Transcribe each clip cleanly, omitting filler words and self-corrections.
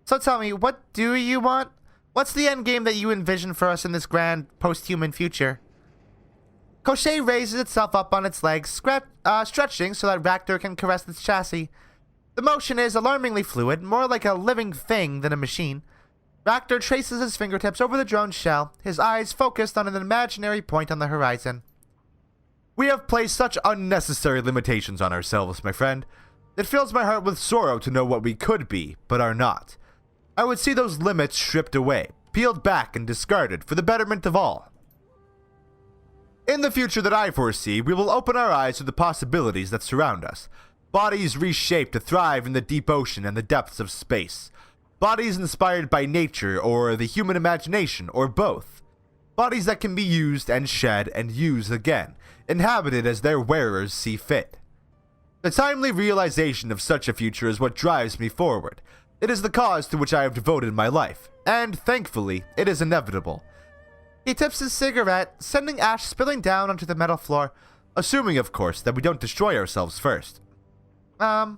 So tell me, what do you want? What's the end game that you envision for us in this grand post-human future? Crochet raises itself up on its legs, stretching so that Raptor can caress its chassis. The motion is alarmingly fluid, more like a living thing than a machine. Raptor traces his fingertips over the drone's shell, his eyes focused on an imaginary point on the horizon. We have placed such unnecessary limitations on ourselves, my friend. It fills my heart with sorrow to know what we could be, but are not. I would see those limits stripped away, peeled back and discarded for the betterment of all. In the future that I foresee, we will open our eyes to the possibilities that surround us. Bodies reshaped to thrive in the deep ocean and the depths of space. Bodies inspired by nature or the human imagination, or both. Bodies that can be used and shed and used again, inhabited as their wearers see fit. The timely realization of such a future is what drives me forward. It is the cause to which I have devoted my life, and thankfully, it is inevitable. He tips his cigarette, sending ash spilling down onto the metal floor, assuming, of course, that we don't destroy ourselves first. There's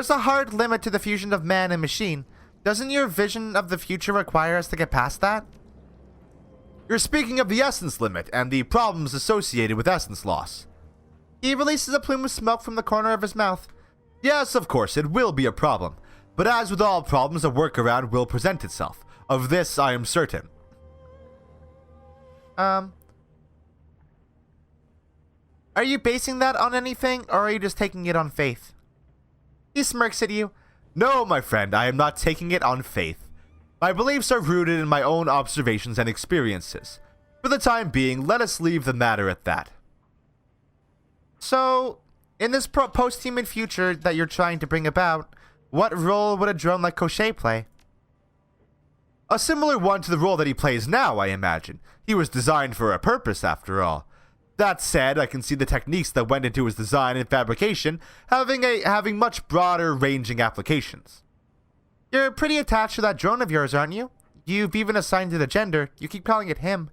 a hard limit to the fusion of man and machine. Doesn't your vision of the future require us to get past that? You're speaking of the essence limit and the problems associated with essence loss. He releases a plume of smoke from the corner of his mouth. Yes, of course, it will be a problem. But as with all problems, a workaround will present itself. Of this, I am certain. Are you basing that on anything, or are you just taking it on faith? He smirks at you. No, my friend, I am not taking it on faith. My beliefs are rooted in my own observations and experiences. For the time being, let us leave the matter at that. So, in this post-human future that you're trying to bring about, what role would a drone like Crochet play? A similar one to the role that he plays now, I imagine. He was designed for a purpose, after all. That said, I can see the techniques that went into his design and fabrication having much broader ranging applications. You're pretty attached to that drone of yours, aren't you? You've even assigned it a gender. You keep calling it him.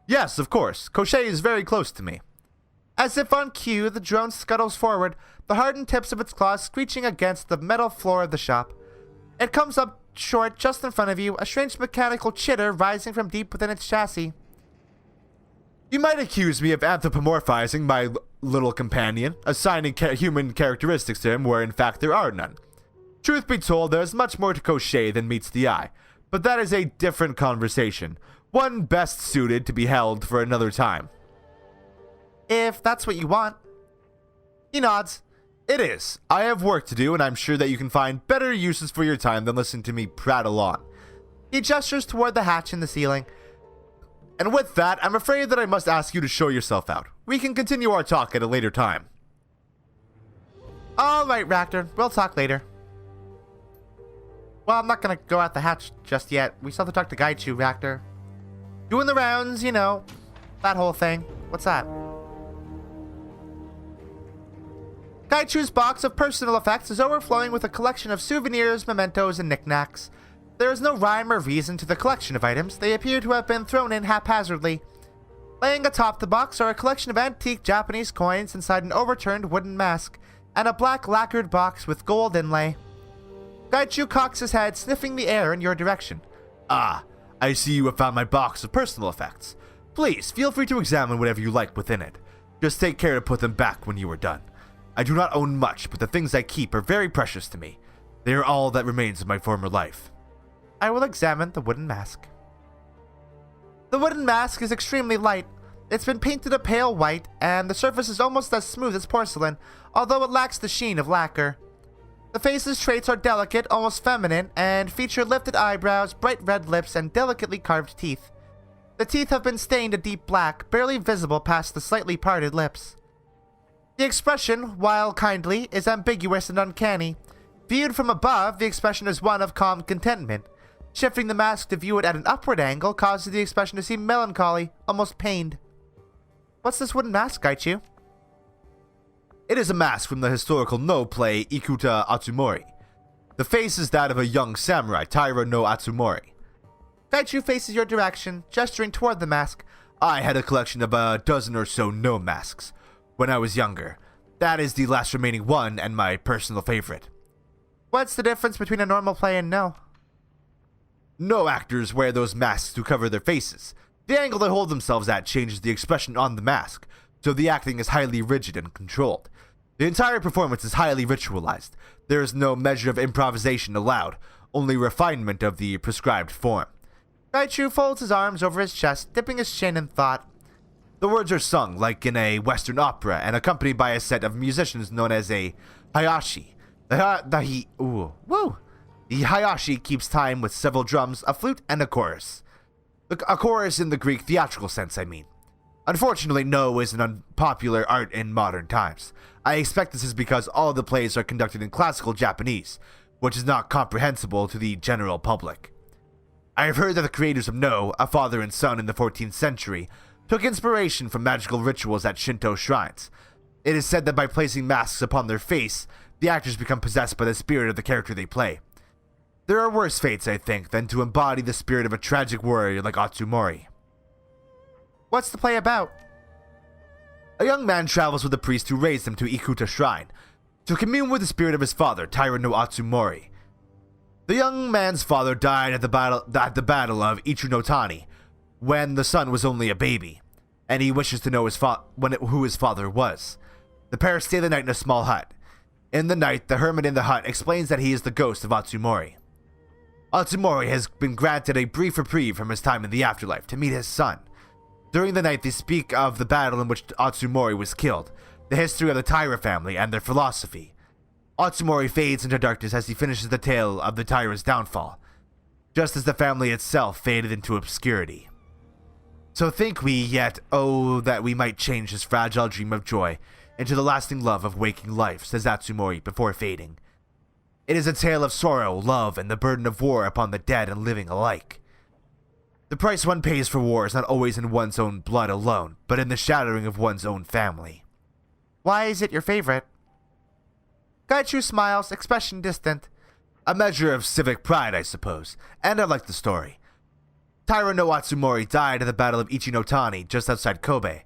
Yes, of course. Crochet is very close to me. As if on cue, the drone scuttles forward, the hardened tips of its claws screeching against the metal floor of the shop. It comes up short just in front of you, a strange mechanical chitter rising from deep within its chassis. You might accuse me of anthropomorphizing my little companion, assigning human characteristics to him where in fact there are none. Truth be told, there is much more to Crochet than meets the eye, but that is a different conversation, one best suited to be held for another time. If that's what you want. He nods. It is. I have work to do, and I'm sure that you can find better uses for your time than listening to me prattle on. He gestures toward the hatch in the ceiling. And with that, I'm afraid that I must ask you to show yourself out. We can continue our talk at a later time. Alright, Raptor. We'll talk later. Well, I'm not gonna go out the hatch just yet. We still have to talk to Gaichu, Raptor. Doing the rounds, you know. That whole thing. What's that? Gaichu's box of personal effects is overflowing with a collection of souvenirs, mementos, and knickknacks. There is no rhyme or reason to the collection of items. They appear to have been thrown in haphazardly. Laying atop the box are a collection of antique Japanese coins inside an overturned wooden mask, and a black lacquered box with gold inlay. Gaichu cocks his head, sniffing the air in your direction. Ah, I see you have found my box of personal effects. Please, feel free to examine whatever you like within it. Just take care to put them back when you are done. I do not own much, but the things I keep are very precious to me. They are all that remains of my former life. I will examine the wooden mask. The wooden mask is extremely light. It's been painted a pale white, and the surface is almost as smooth as porcelain, although it lacks the sheen of lacquer. The face's traits are delicate, almost feminine, and feature lifted eyebrows, bright red lips, and delicately carved teeth. The teeth have been stained a deep black, barely visible past the slightly parted lips. The expression, while kindly, is ambiguous and uncanny. Viewed from above, the expression is one of calm contentment. Shifting the mask to view it at an upward angle causes the expression to seem melancholy, almost pained. What's this wooden mask, Gaichu? It is a mask from the historical No play Ikuta Atsumori. The face is that of a young samurai, Taira no Atsumori. Gaichu faces your direction, gesturing toward the mask. I had a collection of a dozen or so No masks when I was younger. That is the last remaining one and my personal favorite. What's the difference between a normal play and no? No actors wear those masks to cover their faces. The angle they hold themselves at changes the expression on the mask, so the acting is highly rigid and controlled. The entire performance is highly ritualized. There is no measure of improvisation allowed, only refinement of the prescribed form. Gaichu folds his arms over his chest, dipping his chin in thought. The words are sung like in a Western opera and accompanied by a set of musicians known as a hayashi. The hayashi keeps time with several drums, a flute, and a chorus. A chorus in the Greek theatrical sense, I mean. Unfortunately, no is an unpopular art in modern times. I expect this is because all the plays are conducted in classical Japanese, which is not comprehensible to the general public. I have heard that the creators of No, a father and son in the 14th century, took inspiration from magical rituals at Shinto shrines. It is said that by placing masks upon their face, the actors become possessed by the spirit of the character they play. There are worse fates, I think, than to embody the spirit of a tragic warrior like Atsumori. What's the play about? A young man travels with a priest who raised him to Ikuta Shrine, to commune with the spirit of his father, Taira no Atsumori. The young man's father died at the battle of Ichunotani, when the son was only a baby, and he wishes to know who his father was. The pair stay the night in a small hut. In the night, the hermit in the hut explains that he is the ghost of Atsumori. Atsumori has been granted a brief reprieve from his time in the afterlife to meet his son. During the night, they speak of the battle in which Atsumori was killed, the history of the Taira family, and their philosophy. Atsumori fades into darkness as he finishes the tale of the Taira's downfall, just as the family itself faded into obscurity. So think we yet, oh, that we might change this fragile dream of joy into the lasting love of waking life, says Atsumori before fading. It is a tale of sorrow, love, and the burden of war upon the dead and living alike. The price one pays for war is not always in one's own blood alone, but in the shattering of one's own family. Why is it your favorite? Gaichu smiles, expression distant. A measure of civic pride, I suppose, and I like the story. Taira no Atsumori died at the Battle of Ichinotani, just outside Kobe.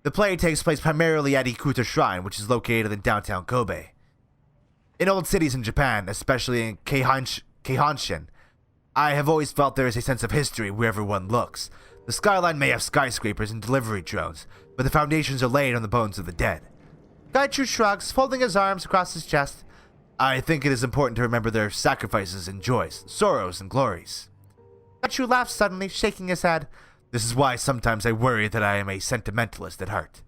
The play takes place primarily at Ikuta Shrine, which is located in downtown Kobe. In old cities in Japan, especially in Keihanshin, I have always felt there is a sense of history wherever one looks. The skyline may have skyscrapers and delivery drones, but the foundations are laid on the bones of the dead. Gaichu shrugs, folding his arms across his chest. I think it is important to remember their sacrifices and joys, sorrows and glories. Gaichu laughs suddenly, shaking his head. This is why sometimes I worry that I am a sentimentalist at heart.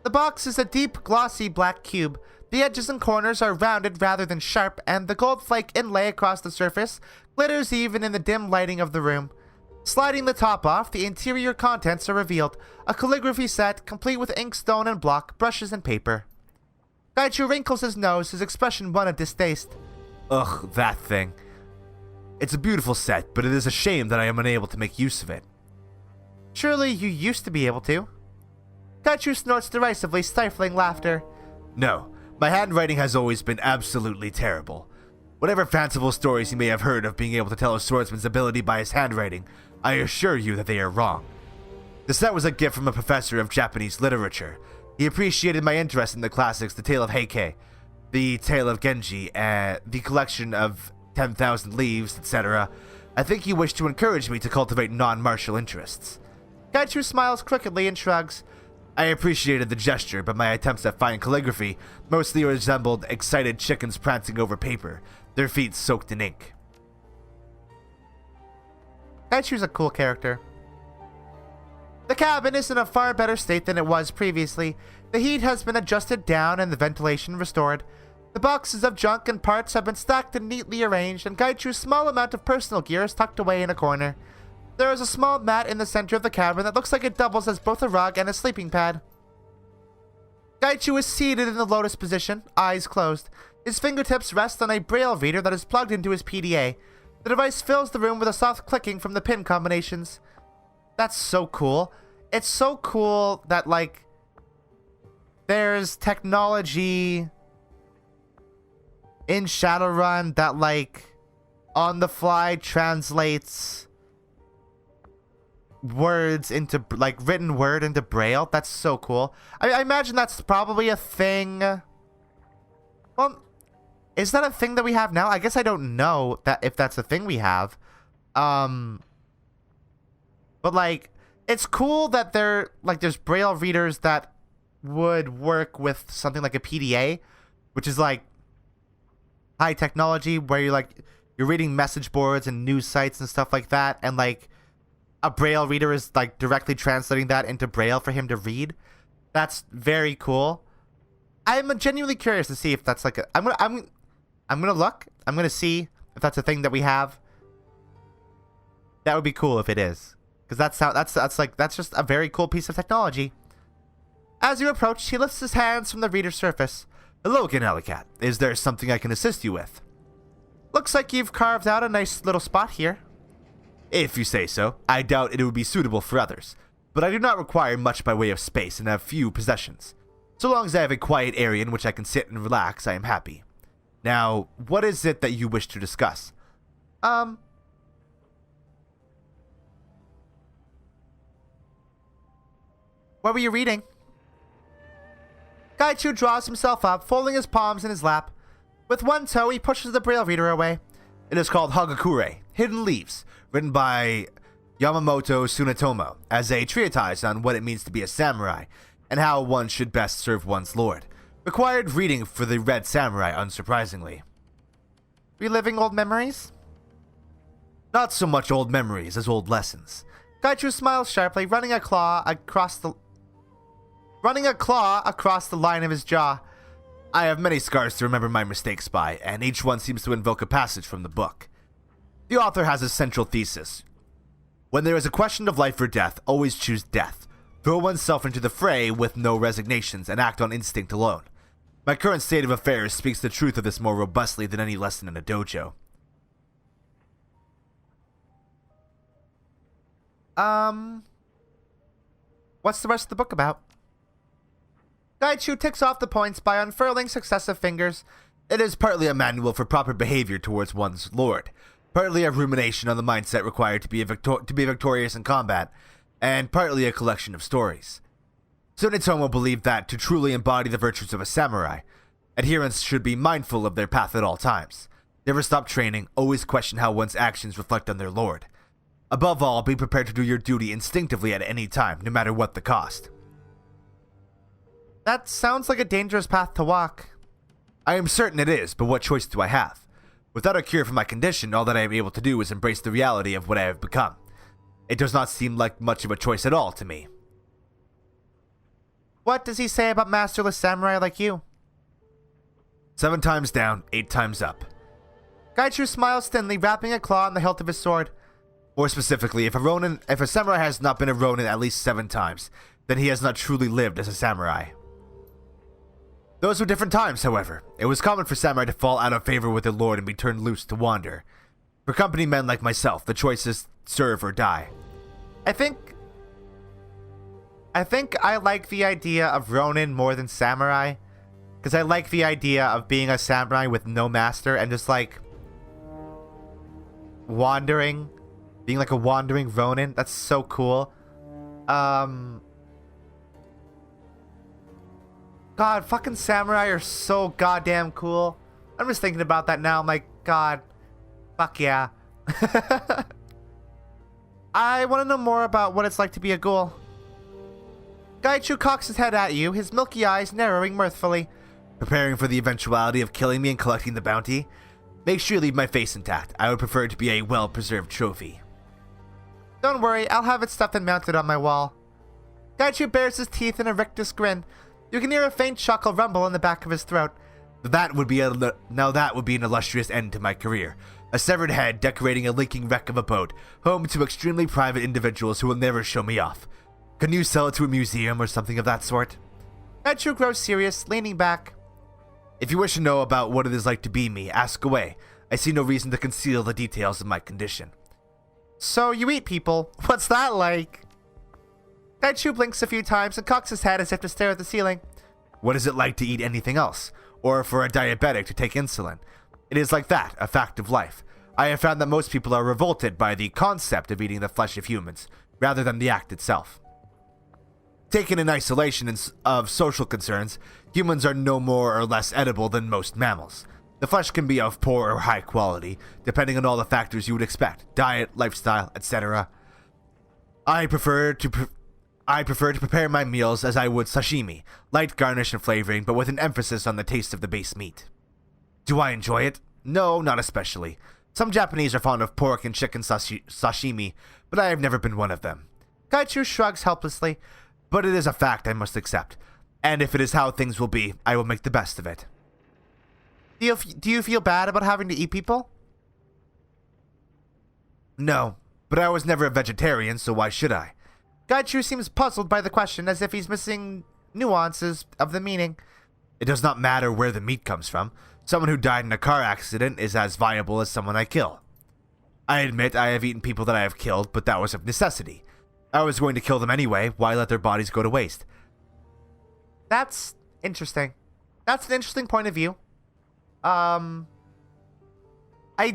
The box is a deep, glossy black cube. The edges and corners are rounded rather than sharp, and the gold flake inlay across the surface glitters even in the dim lighting of the room. Sliding the top off, the interior contents are revealed. A calligraphy set, complete with inkstone and block, brushes and paper. Gaichu wrinkles his nose, his expression one of distaste. Ugh, that thing. It's a beautiful set, but it is a shame that I am unable to make use of it. Surely you used to be able to. Gaichu snorts derisively, stifling laughter. No, my handwriting has always been absolutely terrible. Whatever fanciful stories you may have heard of being able to tell a swordsman's ability by his handwriting, I assure you that they are wrong. The set was a gift from a professor of Japanese literature. He appreciated my interest in the classics, the Tale of Heike, the Tale of Genji, the collection of 10,000 Leaves, etc. I think he wished to encourage me to cultivate non-martial interests. Gaichu smiles crookedly and shrugs. I appreciated the gesture, but my attempts at fine calligraphy mostly resembled excited chickens prancing over paper, their feet soaked in ink. Gaichu's a cool character. The cabin is in a far better state than it was previously. The heat has been adjusted down and the ventilation restored. The boxes of junk and parts have been stacked and neatly arranged, and Gaichu's small amount of personal gear is tucked away in a corner. There is a small mat in the center of the cabin that looks like it doubles as both a rug and a sleeping pad. Gaichu is seated in the lotus position, eyes closed. His fingertips rest on a braille reader that is plugged into his PDA. The device fills the room with a soft clicking from the pin combinations. That's so cool. It's so cool that, like, there's technology in Shadowrun that, like, on the fly translates words into, like, written word into braille. That's so cool. I imagine that's probably a thing Well, is that a thing that we have now? I guess I don't know that if that's a thing we have. But like, it's cool that there's Braille readers that would work with something like a PDA, which is like high technology, where you're reading message boards and news sites and stuff like that, and like a Braille reader is like directly translating that into Braille for him to read. That's very cool. I'm genuinely curious to see if that's like I'm gonna look. I'm gonna see if that's a thing that we have. That would be cool if it is, because that's just a very cool piece of technology. As you approach, he lifts his hands from the reader's surface. Hello, Ganelicat. Is there something I can assist you with? Looks like you've carved out a nice little spot here. If you say so. I doubt it would be suitable for others, but I do not require much by way of space and have few possessions. So long as I have a quiet area in which I can sit and relax, I am happy. Now, what is it that you wish to discuss? What were you reading? Gaichu draws himself up, folding his palms in his lap. With one toe, he pushes the Braille reader away. It is called Hagakure, Hidden Leaves, written by Yamamoto Tsunetomo, as a treatise on what it means to be a samurai, and how one should best serve one's lord. Required reading for the Red Samurai, unsurprisingly. Reliving old memories? Not so much old memories as old lessons. Gaichu smiles sharply, running a claw across the line of his jaw. I have many scars to remember my mistakes by, and each one seems to invoke a passage from the book. The author has a central thesis. When there is a question of life or death, always choose death. Throw oneself into the fray with no resignations and act on instinct alone. My current state of affairs speaks the truth of this more robustly than any lesson in a dojo. What's the rest of the book about? Gaichu ticks off the points by unfurling successive fingers. It is partly a manual for proper behavior towards one's lord, partly a rumination on the mindset required to be victorious in combat, and partly a collection of stories. Tsunetomo believed that to truly embody the virtues of a samurai, adherents should be mindful of their path at all times. Never stop training, always question how one's actions reflect on their lord. Above all, be prepared to do your duty instinctively at any time, no matter what the cost. That sounds like a dangerous path to walk. I am certain it is, but what choice do I have? Without a cure for my condition, all that I am able to do is embrace the reality of what I have become. It does not seem like much of a choice at all to me. What does he say about masterless samurai like you? 7 times down, 8 times up. Gaichu smiles thinly, wrapping a claw on the hilt of his sword. More specifically, if a samurai has not been a ronin at least 7 times, then he has not truly lived as a samurai. Those were different times, however. It was common for samurai to fall out of favor with their lord and be turned loose to wander. For company men like myself, the choice is serve or die. I think I like the idea of ronin more than samurai, because I like the idea of being a samurai with no master and just like wandering, being like a wandering ronin. That's so cool. God, fucking samurai are so goddamn cool. I'm just thinking about that now. I'm like, God, fuck yeah. I want to know more about what it's like to be a ghoul. Gaichu cocks his head at you, his milky eyes narrowing mirthfully. Preparing for the eventuality of killing me and collecting the bounty? Make sure you leave my face intact. I would prefer it to be a well-preserved trophy. Don't worry, I'll have it stuffed and mounted on my wall. Gaichu bares his teeth in a rictus grin. You can hear a faint chuckle rumble in the back of his throat. That would be an illustrious end to my career. A severed head decorating a leaking wreck of a boat, home to extremely private individuals who will never show me off. Can you sell it to a museum or something of that sort? Gaichu grows serious, leaning back. If you wish to know about what it is like to be me, ask away. I see no reason to conceal the details of my condition. So you eat people. What's that like? Gaichu blinks a few times and cocks his head as if to stare at the ceiling. What is it like to eat anything else? Or for a diabetic to take insulin? It is like that, a fact of life. I have found that most people are revolted by the concept of eating the flesh of humans, rather than the act itself. Taken in isolation of social concerns, humans are no more or less edible than most mammals. The flesh can be of poor or high quality, depending on all the factors you would expect: diet, lifestyle, etc. I prefer to prepare my meals as I would sashimi, light garnish and flavoring, but with an emphasis on the taste of the base meat. Do I enjoy it? No, not especially. Some Japanese are fond of pork and chicken sashimi, but I have never been one of them. Gaichu shrugs helplessly. But it is a fact I must accept, and if it is how things will be, I will make the best of it. Do you feel bad about having to eat people? No, but I was never a vegetarian, so why should I? Gaichu seems puzzled by the question, as if he's missing nuances of the meaning. It does not matter where the meat comes from. Someone who died in a car accident is as viable as someone I kill. I admit I have eaten people that I have killed, but that was of necessity. I was going to kill them anyway. Why let their bodies go to waste? That's interesting. That's an interesting point of view. I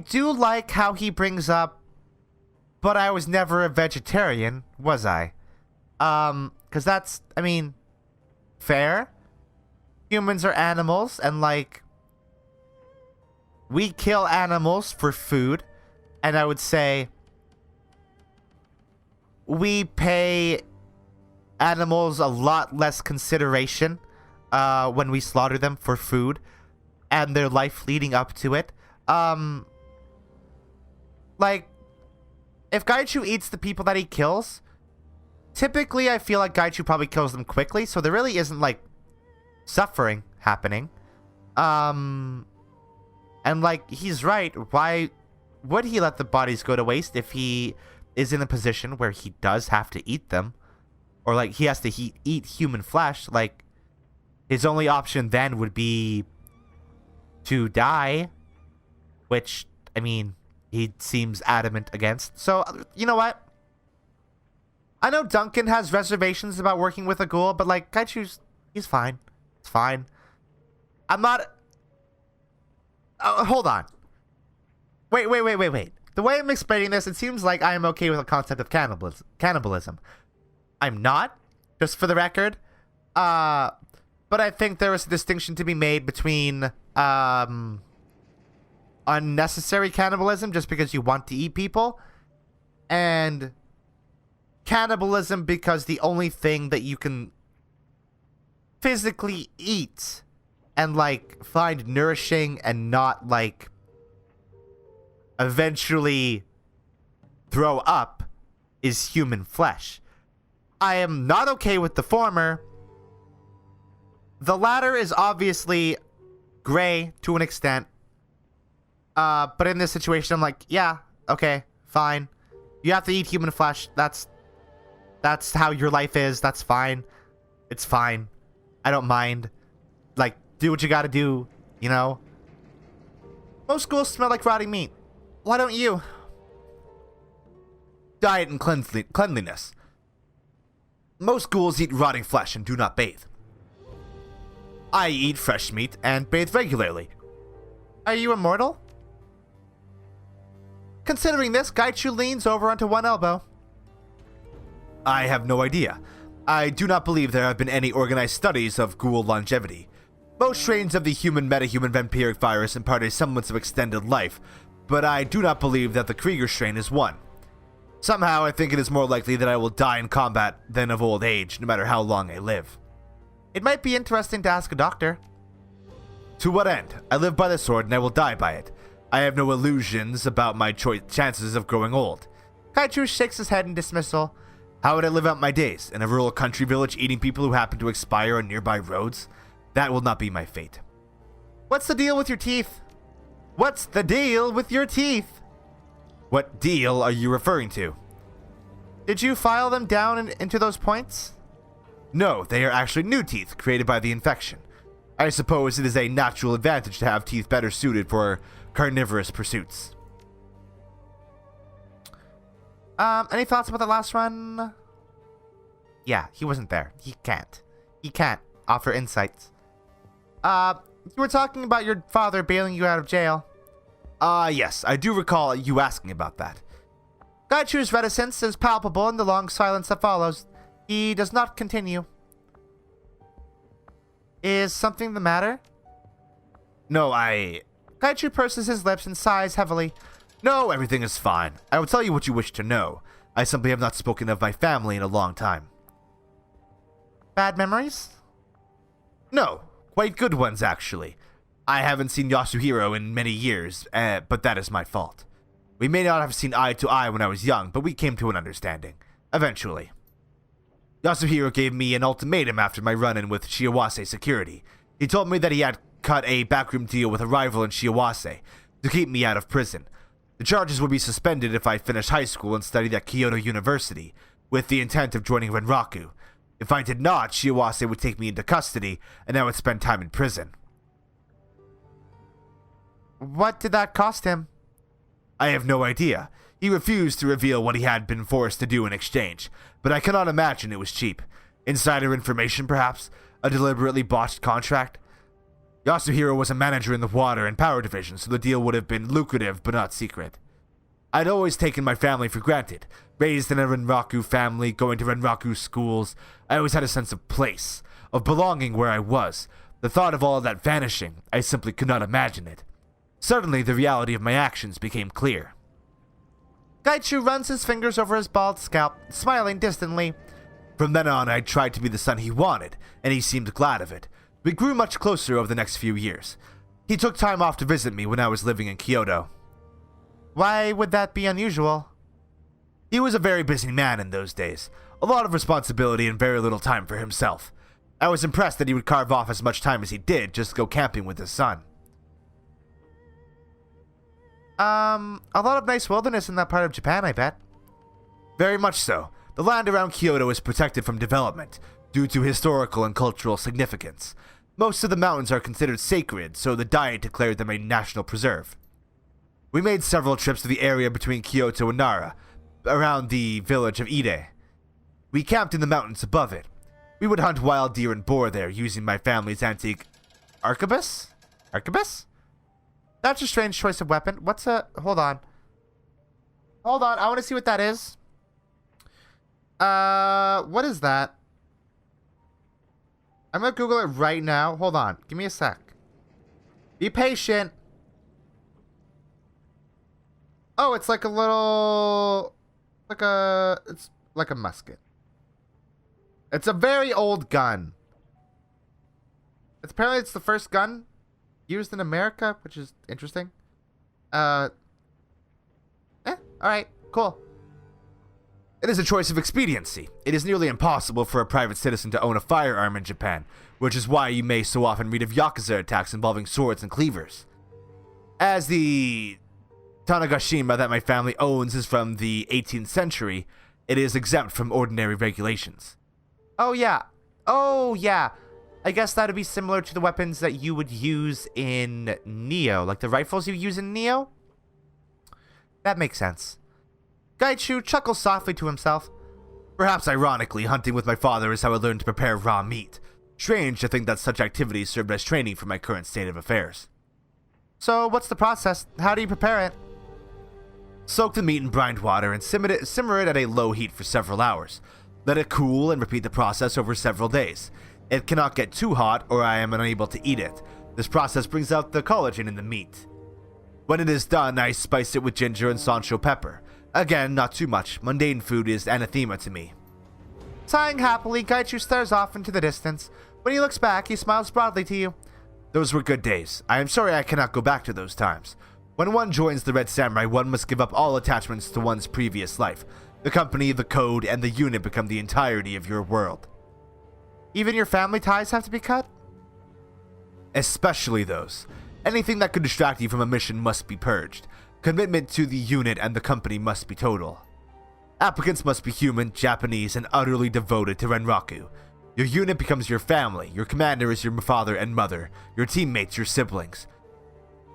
do like how he brings up, but I was never a vegetarian, was I? Because that's, I mean, fair. Humans are animals, and like, we kill animals for food, and I would say we pay animals a lot less consideration when we slaughter them for food and their life leading up to it. Like, if Gaichu eats the people that he kills, typically I feel like Gaichu probably kills them quickly, so there really isn't, like, suffering happening. And, like, he's right. Why would he let the bodies go to waste if he is in a position where he does have to eat them? Or, like, he has to eat human flesh. Like, his only option then would be to die, which, I mean, he seems adamant against. So, you know what? I know Duncan has reservations about working with a ghoul, but, like, he's fine. It's fine. I'm not... hold on. Wait. The way I'm explaining this, it seems like I am okay with the concept of cannibalism. I'm not, just for the record. But I think there is a distinction to be made between unnecessary cannibalism just because you want to eat people, and cannibalism because the only thing that you can physically eat and, like, find nourishing and not, like, eventually throw up is human flesh. I am not okay with the former. The latter is obviously gray to an extent. But in this situation, I'm like, yeah, okay, fine. You have to eat human flesh. That's how your life is. That's fine. It's fine. I don't mind. Like, do what you gotta do, you know? Most ghouls smell like rotting meat. Why don't you? Diet and cleanliness. Most ghouls eat rotting flesh and do not bathe. I eat fresh meat and bathe regularly. Are you immortal? Considering this, Gaichu leans over onto one elbow. I have no idea. I do not believe there have been any organized studies of ghoul longevity. Most strains of the human metahuman vampiric virus impart a semblance of extended life, but I do not believe that the Krieger strain is one. Somehow, I think it is more likely that I will die in combat than of old age, no matter how long I live. It might be interesting to ask a doctor. To what end? I live by the sword and I will die by it. I have no illusions about my chances of growing old. Gaichu shakes his head in dismissal. How would I live out my days? In a rural country village eating people who happen to expire on nearby roads? That will not be my fate. What's the deal with your teeth? What's the deal with your teeth? What deal are you referring to? Did you file them down into those points? No, they are actually new teeth created by the infection. I suppose it is a natural advantage to have teeth better suited for carnivorous pursuits. Any thoughts about the last run? Yeah, he wasn't there. He can't offer insights. You were talking about your father bailing you out of jail. Yes, I do recall you asking about that. Gaichu's reticence is palpable in the long silence that follows. He does not continue. Is something the matter? No, Gaichu purses his lips and sighs heavily. No, everything is fine. I will tell you what you wish to know. I simply have not spoken of my family in a long time. Bad memories? No, quite good ones, actually. I haven't seen Yasuhiro in many years, but that is my fault. We may not have seen eye to eye when I was young, but we came to an understanding. Eventually. Yasuhiro gave me an ultimatum after my run-in with Shiawase security. He told me that he had cut a backroom deal with a rival in Shiawase to keep me out of prison. The charges would be suspended if I finished high school and studied at Kyoto University, with the intent of joining Renraku. If I did not, Shiawase would take me into custody, and I would spend time in prison. What did that cost him? I have no idea. He refused to reveal what he had been forced to do in exchange, but I cannot imagine it was cheap. Insider information, perhaps? A deliberately botched contract? Yasuhiro was a manager in the water and power division, so the deal would have been lucrative but not secret. I'd always taken my family for granted. Raised in a Renraku family, going to Renraku schools, I always had a sense of place, of belonging where I was. The thought of all of that vanishing, I simply could not imagine it. Suddenly, the reality of my actions became clear. Gaichu runs his fingers over his bald scalp, smiling distantly. From then on, I tried to be the son he wanted, and he seemed glad of it. We grew much closer over the next few years. He took time off to visit me when I was living in Kyoto. Why would that be unusual? He was a very busy man in those days. A lot of responsibility and very little time for himself. I was impressed that he would carve off as much time as he did just to go camping with his son. A lot of nice wilderness in that part of Japan, I bet. Very much so. The land around Kyoto is protected from development due to historical and cultural significance. Most of the mountains are considered sacred, so the Diet declared them a national preserve. We made several trips to the area between Kyoto and Nara, around the village of Ide. We camped in the mountains above it. We would hunt wild deer and boar there, using my family's antique arquebus? Arquebus? That's a strange choice of weapon. What's a... Hold on. Hold on, I want to see what that is. What is that? I'm gonna Google it right now. Hold on. Give me a sec. Be patient. Oh, it's like a little... It's like a musket. It's a very old gun. Apparently it's the first gun used in America, which is interesting. Alright, cool. It is a choice of expediency. It is nearly impossible for a private citizen to own a firearm in Japan, which is why you may so often read of Yakuza attacks involving swords and cleavers. As the Tanegashima that my family owns is from the 18th century, it is exempt from ordinary regulations. Oh yeah. Oh yeah. I guess that'd be similar to the weapons that you would use in Neo, like the rifles you use in Neo? That makes sense. Gaichu chuckles softly to himself. Perhaps ironically, hunting with my father is how I learned to prepare raw meat. Strange to think that such activities served as training for my current state of affairs. So, what's the process? How do you prepare it? Soak the meat in brined water and simmer it at a low heat for several hours. Let it cool and repeat the process over several days. It cannot get too hot or I am unable to eat it. This process brings out the collagen in the meat. When it is done, I spice it with ginger and sancho pepper. Again, not too much. Mundane food is anathema to me. Sighing happily, Gaichu stares off into the distance. When he looks back, he smiles broadly to you. Those were good days. I am sorry I cannot go back to those times. When one joins the Red Samurai, one must give up all attachments to one's previous life. The company, the code, and the unit become the entirety of your world. Even your family ties have to be cut? Especially those. Anything that could distract you from a mission must be purged. Commitment to the unit and the company must be total. Applicants must be human, Japanese, and utterly devoted to Renraku. Your unit becomes your family, your commander is your father and mother, your teammates your siblings.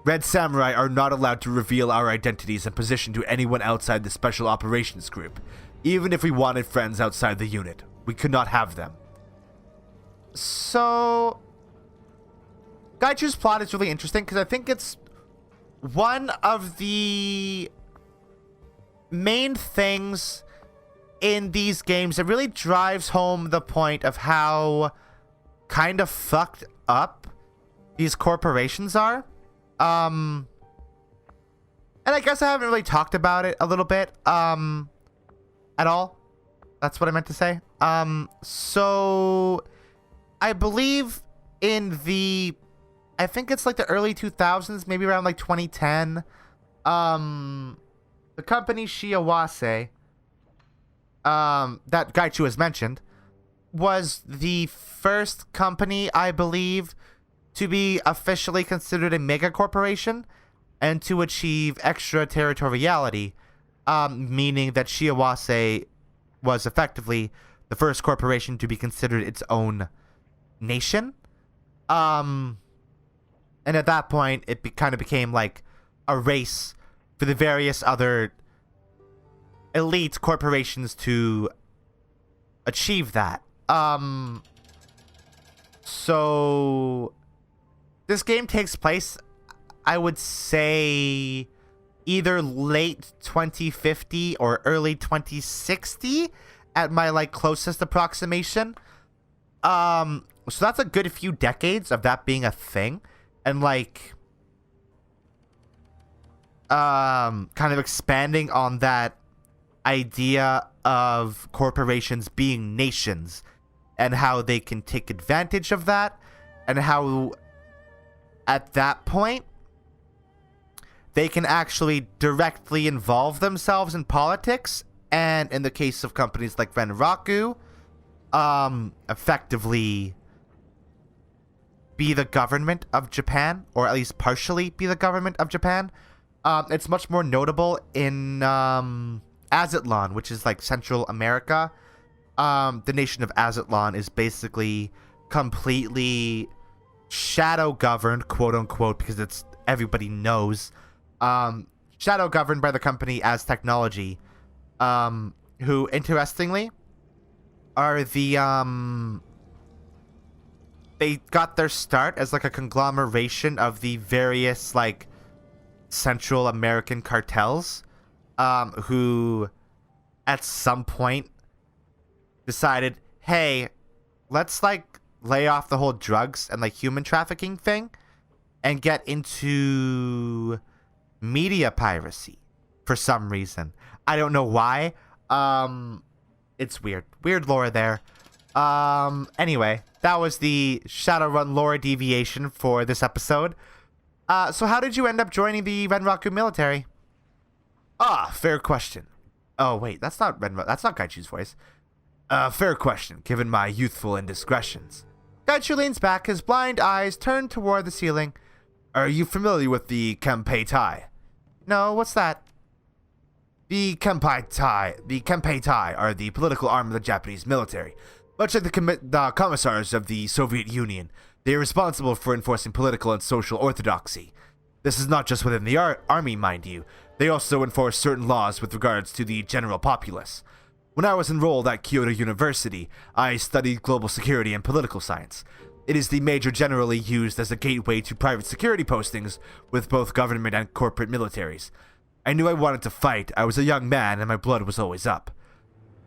Red Samurai are not allowed to reveal our identities and position to anyone outside the Special Operations Group. Even if we wanted friends outside the unit, we could not have them. So... Gaichu's plot is really interesting because I think it's one of the main things in these games, it really drives home the point of how kind of fucked up these corporations are. And I guess I haven't really talked about it a little bit, at all. That's what I meant to say. So I believe in I think it's like the early 2000s, maybe around like 2010, the company Shiawase, that Gaichu has mentioned, was the first company, I believe, to be officially considered a mega corporation and to achieve extraterritoriality, meaning that Shiawase was effectively the first corporation to be considered its own nation. And at that point, it kind of became like a race for the various other elite corporations to achieve that. So this game takes place, I would say, either late 2050 or early 2060 at my like closest approximation. So that's a good few decades of that being a thing. And like kind of expanding on that idea of corporations being nations and how they can take advantage of that, and how at that point they can actually directly involve themselves in politics, and in the case of companies like Renraku, effectively be the government of Japan, or at least partially be the government of Japan. It's much more notable in Aztlan, which is like Central America. The nation of Aztlan is basically completely shadow governed, quote unquote, because it's everybody knows. Shadow governed by the company As Technology, who interestingly are the they got their start as like a conglomeration of the various like Central American cartels, who at some point decided, hey, let's like lay off the whole drugs and like human trafficking thing and get into media piracy for some reason. I don't know why. It's weird. Weird lore there. Anyway, that was the Shadowrun lore deviation for this episode. So how did you end up joining the Renraku military? Fair question. Oh, wait, that's not Gaichu's voice. Fair question, given my youthful indiscretions. Gaichu leans back, his blind eyes turned toward the ceiling. Are you familiar with the Kempei Tai? No, what's that? The Kempei Tai are the political arm of the Japanese military. Much like the commissars of the Soviet Union, they are responsible for enforcing political and social orthodoxy. This is not just within the army, mind you. They also enforce certain laws with regards to the general populace. When I was enrolled at Kyoto University, I studied global security and political science. It is the major generally used as a gateway to private security postings with both government and corporate militaries. I knew I wanted to fight. I was a young man and my blood was always up.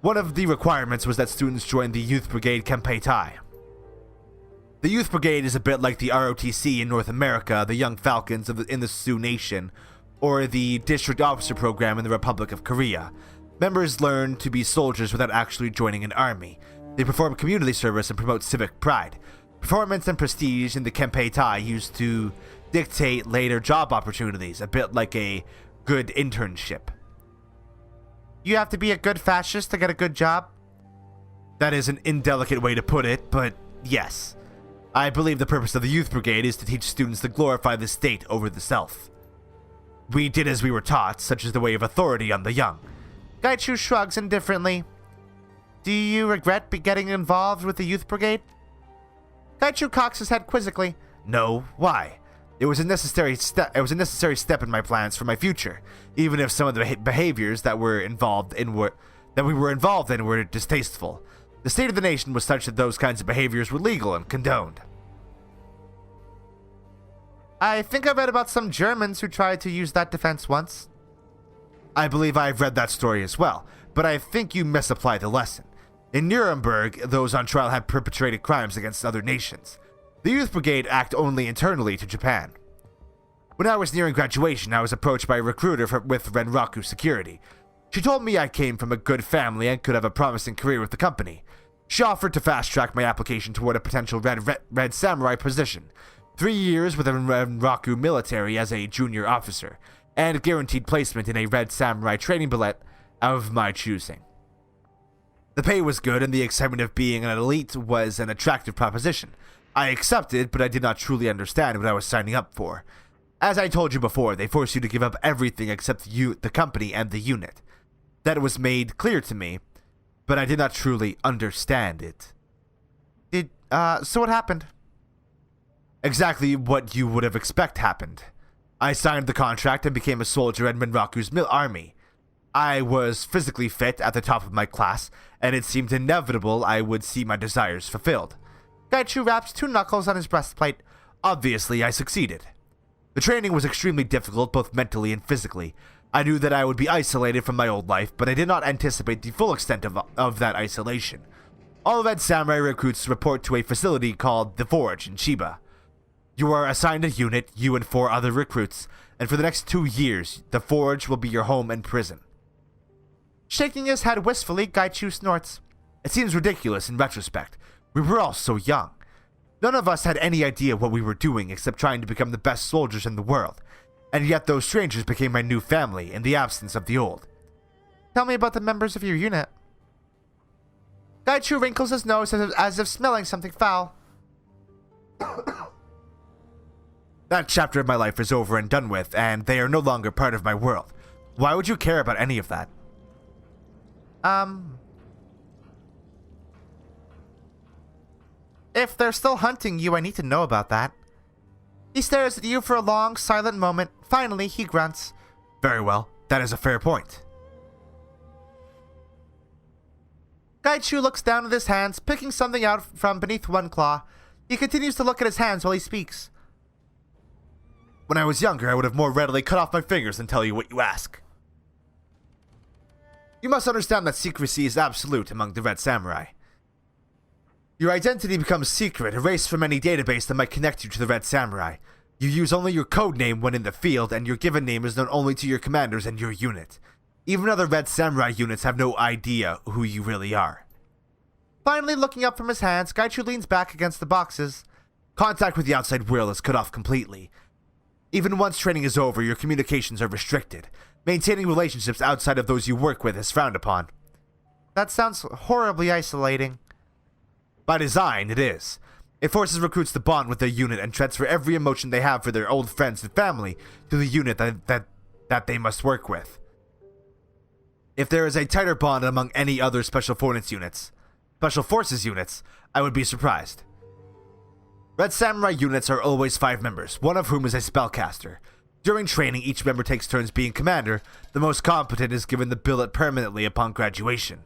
One of the requirements was that students join the Youth Brigade Kempei Tai. The Youth Brigade is a bit like the ROTC in North America, the Young Falcons in the Sioux Nation, or the District Officer Program in the Republic of Korea. Members learn to be soldiers without actually joining an army. They perform community service and promote civic pride. Performance and prestige in the Kempei Tai used to dictate later job opportunities, a bit like a good internship. You have to be a good fascist to get a good job? That is an indelicate way to put it, but yes. I believe the purpose of the Youth Brigade is to teach students to glorify the state over the self. We did as we were taught, such as the way of authority on the young. Gaichu shrugs indifferently. Do you regret getting involved with the Youth Brigade? Gaichu cocks his head quizzically. No, why? It was a necessary step in my plans for my future, even if some of the behaviors that we were involved in were distasteful. The state of the nation was such that those kinds of behaviors were legal and condoned. I think I read about some Germans who tried to use that defense once. I believe I've read that story as well, but I think you misapplied the lesson. In Nuremberg, those on trial had perpetrated crimes against other nations. The Youth Brigade act only internally to Japan. When I was nearing graduation, I was approached by a recruiter with Renraku Security. She told me I came from a good family and could have a promising career with the company. She offered to fast-track my application toward a potential Red Samurai position, 3 years with a Renraku military as a junior officer, and guaranteed placement in a Red Samurai training billet of my choosing. The pay was good, and the excitement of being an elite was an attractive proposition. I accepted, but I did not truly understand what I was signing up for. As I told you before, they force you to give up everything except the company and the unit. That was made clear to me, but I did not truly understand it. So what happened? Exactly what you would have expected happened. I signed the contract and became a soldier in Renraku's army. I was physically fit at the top of my class, and it seemed inevitable I would see my desires fulfilled. Gaichu wraps 2 knuckles on his breastplate. Obviously, I succeeded. The training was extremely difficult, both mentally and physically. I knew that I would be isolated from my old life, but I did not anticipate the full extent of that isolation. All Red Samurai recruits report to a facility called The Forge in Chiba. You are assigned a unit, you and 4 other recruits, and for the next 2 years, The Forge will be your home and prison. Shaking his head wistfully, Gaichu snorts. It seems ridiculous in retrospect. We were all so young. None of us had any idea what we were doing except trying to become the best soldiers in the world, and yet those strangers became my new family in the absence of the old. Tell me about the members of your unit. Gaichu wrinkles his nose as if smelling something foul. That chapter of my life is over and done with, and they are no longer part of my world. Why would you care about any of that? If they're still hunting you, I need to know about that. He stares at you for a long, silent moment. Finally, he grunts. Very well. That is a fair point. Gaichu looks down at his hands, picking something out from beneath one claw. He continues to look at his hands while he speaks. When I was younger, I would have more readily cut off my fingers than tell you what you ask. You must understand that secrecy is absolute among the Red Samurai. Your identity becomes secret, erased from any database that might connect you to the Red Samurai. You use only your code name when in the field, and your given name is known only to your commanders and your unit. Even other Red Samurai units have no idea who you really are. Finally, looking up from his hands, Gaichu leans back against the boxes. Contact with the outside world is cut off completely. Even once training is over, your communications are restricted. Maintaining relationships outside of those you work with is frowned upon. That sounds horribly isolating. By design, it is. It forces recruits to bond with their unit and transfer every emotion they have for their old friends and family to the unit that they must work with. If there is a tighter bond among any other Special Forces units, I would be surprised. Red Samurai units are always 5 members, one of whom is a spellcaster. During training, each member takes turns being commander. The most competent is given the billet permanently upon graduation.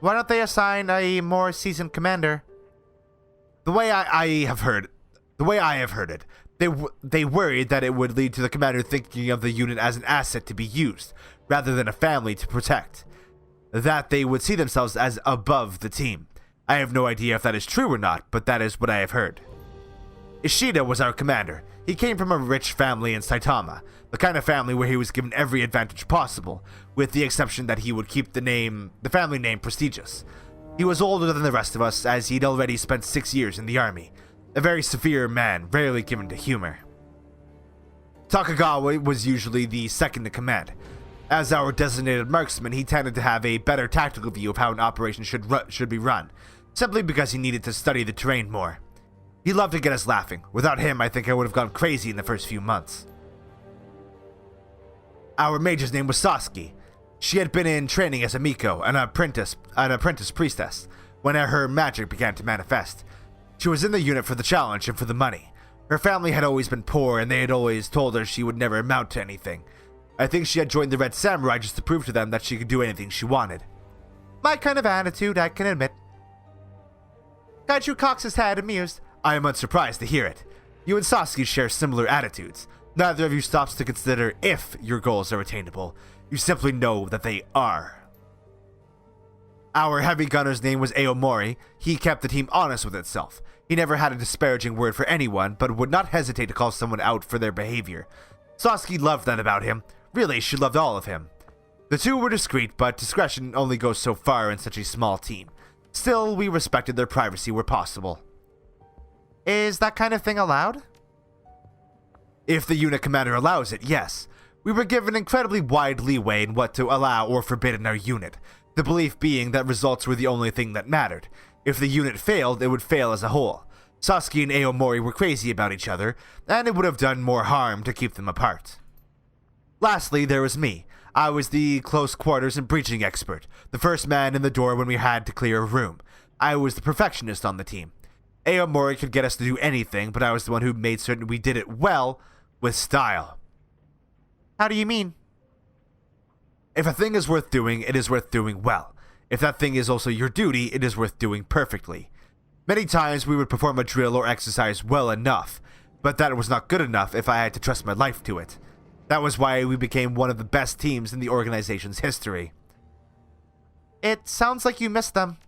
Why don't they assign a more seasoned commander? The way I have heard it, they worried that it would lead to the commander thinking of the unit as an asset to be used, rather than a family to protect. That they would see themselves as above the team. I have no idea if that is true or not, but that is what I have heard. Ishida was our commander. He came from a rich family in Saitama, the kind of family where he was given every advantage possible, with the exception that he would keep the family name prestigious. He was older than the rest of us, as he'd already spent 6 years in the army. A very severe man, rarely given to humor. Takagawa was usually the second in command. As our designated marksman, he tended to have a better tactical view of how an operation should be run, simply because he needed to study the terrain more. He loved to get us laughing. Without him, I think I would have gone crazy in the first few months. Our mage's name was Sasuke. She had been in training as a Miko, an apprentice priestess, when her magic began to manifest. She was in the unit for the challenge and for the money. Her family had always been poor, and they had always told her she would never amount to anything. I think she had joined the Red Samurai just to prove to them that she could do anything she wanted. My kind of attitude, I can admit. Gaichu cocks his head, amused. I am unsurprised to hear it. You and Sasuke share similar attitudes. Neither of you stops to consider if your goals are attainable. You simply know that they are. Our heavy gunner's name was Aomori. He kept the team honest with itself. He never had a disparaging word for anyone, but would not hesitate to call someone out for their behavior. Sasuke loved that about him. Really, she loved all of him. The two were discreet, but discretion only goes so far in such a small team. Still, we respected their privacy where possible. Is that kind of thing allowed? If the unit commander allows it, yes. We were given incredibly wide leeway in what to allow or forbid in our unit, the belief being that results were the only thing that mattered. If the unit failed, it would fail as a whole. Sasuke and Aomori were crazy about each other, and it would have done more harm to keep them apart. Lastly, there was me. I was the close quarters and breaching expert, the first man in the door when we had to clear a room. I was the perfectionist on the team. Aomori could get us to do anything, but I was the one who made certain we did it well, with style. How do you mean? If a thing is worth doing, it is worth doing well. If that thing is also your duty, it is worth doing perfectly. Many times we would perform a drill or exercise well enough, but that was not good enough if I had to trust my life to it. That was why we became one of the best teams in the organization's history. It sounds like you missed them.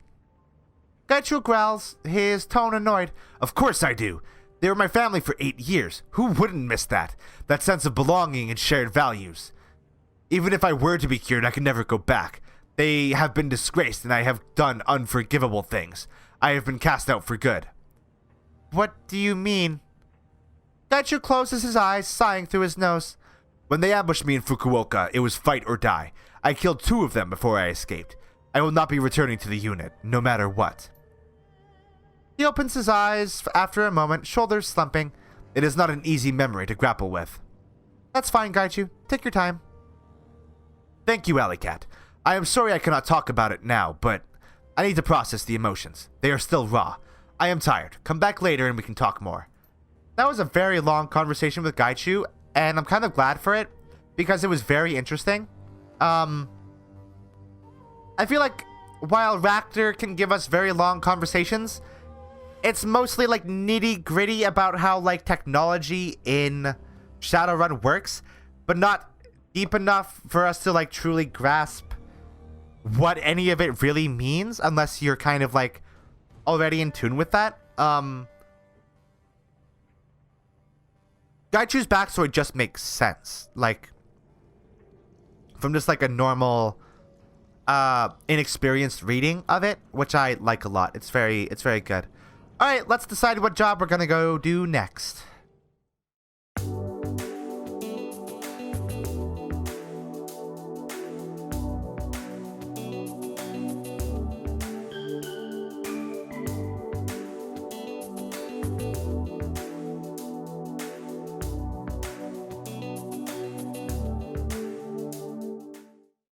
Gaichu growls, his tone annoyed. Of course I do. They were my family for 8 years. Who wouldn't miss that? That sense of belonging and shared values. Even if I were to be cured, I could never go back. They have been disgraced and I have done unforgivable things. I have been cast out for good. What do you mean? Gaichu closes his eyes, sighing through his nose. When they ambushed me in Fukuoka, it was fight or die. I killed 2 of them before I escaped. I will not be returning to the unit, no matter what. He opens his eyes after a moment, shoulders slumping. It is not an easy memory to grapple with. That's fine, Gaichu. Take your time. Thank you, Alleycat. I am sorry I cannot talk about it now, but I need to process the emotions. They are still raw. I am tired. Come back later and we can talk more. That was a very long conversation with Gaichu, and I'm kind of glad for it, because it was very interesting. I feel like while Raptor can give us very long conversations, it's mostly like nitty gritty about how like technology in Shadowrun works, but not deep enough for us to like truly grasp what any of it really means unless you're kind of like already in tune with that. Gaichu's backstory just makes sense, like from just like a normal inexperienced reading of it, which I like a lot. It's very good. All right, let's decide what job we're gonna go do next.